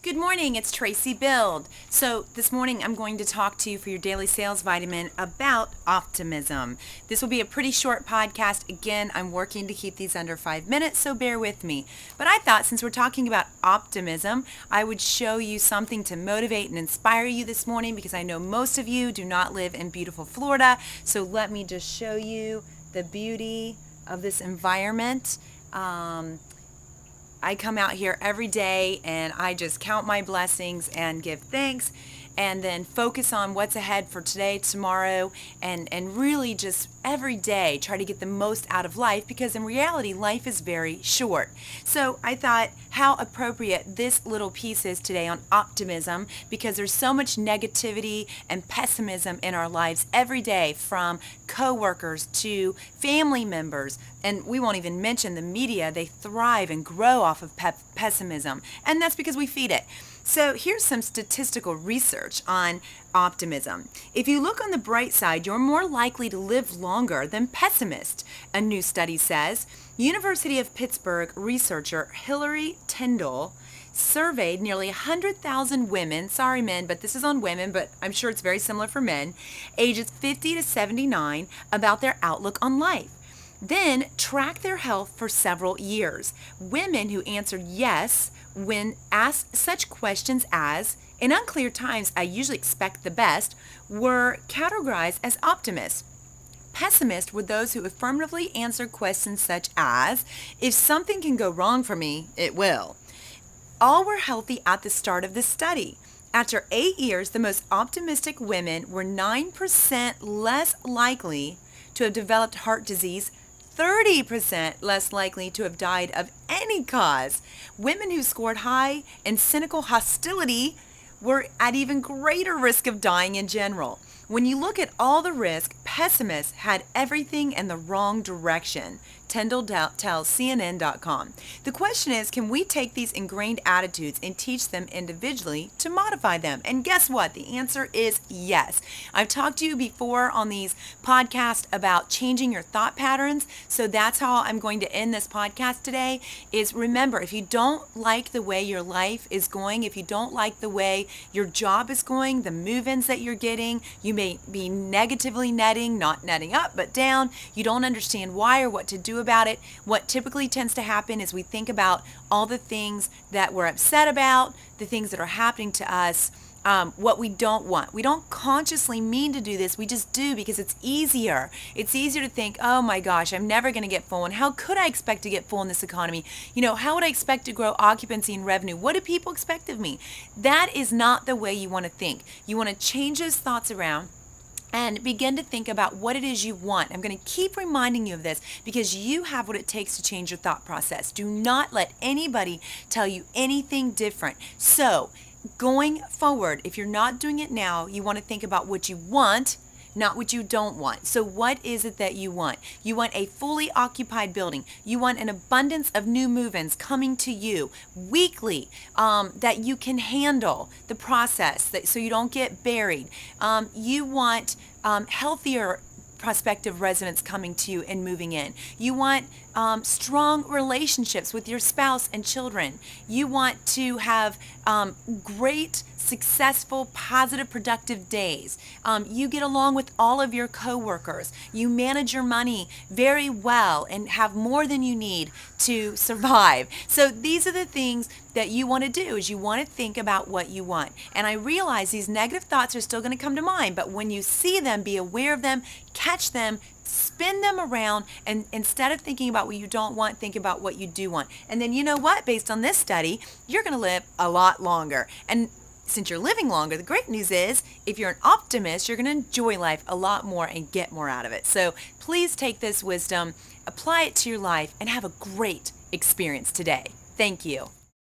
Good morning, it's Tracy Build. So this morning I'm going to talk to you for your daily sales vitamin about optimism. This will be a pretty short podcast. Again, I'm working to keep these under 5 minutes, so bear with me. But I thought since we're talking about optimism, I would show you something to motivate and inspire you this morning because I know most of you do not live in beautiful Florida. So let me just show you the beauty of this environment. I come out here every day and I just count my blessings and give thanks and then focus on what's ahead for today, tomorrow, and really just every day try to get the most out of life because in reality, life is very short. So I thought how appropriate this little piece is today on optimism because there's so much negativity and pessimism in our lives every day from coworkers to family members. And we won't even mention the media. They thrive and grow off of pessimism. And that's because we feed it. So here's some statistical research on optimism. If you look on the bright side, you're more likely to live longer than pessimists, a new study says. University of Pittsburgh researcher Hillary Tyndall surveyed nearly 100,000 women, sorry men, but this is on women, but I'm sure it's very similar for men, ages 50 to 79 about their outlook on life. Then track their health for several years. Women who answered yes when asked such questions as, in unclear times, I usually expect the best, were categorized as optimists. Pessimists were those who affirmatively answered questions such as, if something can go wrong for me, it will. All were healthy at the start of the study. After 8 years, the most optimistic women were 9% less likely to have developed heart disease, 30% less likely to have died of any cause. Women who scored high in cynical hostility were at even greater risk of dying in general. When you look at all the risk, pessimists had everything in the wrong direction, Tyndall tells CNN.com. The question is, can we take these ingrained attitudes and teach them individually to modify them? And guess what? The answer is yes. I've talked to you before on these podcasts about changing your thought patterns. So that's how I'm going to end this podcast today is remember, if you don't like the way your life is going, if you don't like the way your job is going, the move-ins that you're getting, you may be negatively netting, not netting up, but down. You don't understand why or what to do about it. What typically tends to happen is we think about all the things that we're upset about, the things that are happening to us, what we don't want. We don't consciously mean to do this. We just do because it's easier. It's easier to think, oh my gosh, I'm never going to get full. And how could I expect to get full in this economy? How would I expect to grow occupancy and revenue? What do people expect of me? That is not the way you want to think. You want to change those thoughts around and begin to think about what it is you want. I'm going to keep reminding you of this because you have what it takes to change your thought process. Do not let anybody tell you anything different. So, going forward, if you're not doing it now, you want to think about what you want, not what you don't want. So what is it that you want? You want a fully occupied building. You want an abundance of new move-ins coming to you weekly that you can handle the process so you don't get buried. You want healthier prospective residents coming to you and moving in. You want strong relationships with your spouse and children. You want to have great, successful, positive, productive days. You get along with all of your coworkers. You manage your money very well and have more than you need to survive. So these are the things that you want to do is you want to think about what you want. And I realize these negative thoughts are still going to come to mind, but when you see them, be aware of them, catch them, spin them around, and instead of thinking about what you don't want, think about what you do want. And then you know what? Based on this study, you're going to live a lot longer. And since you're living longer, the great news is if you're an optimist, you're going to enjoy life a lot more and get more out of it. So please take this wisdom, apply it to your life, and have a great experience today. Thank you.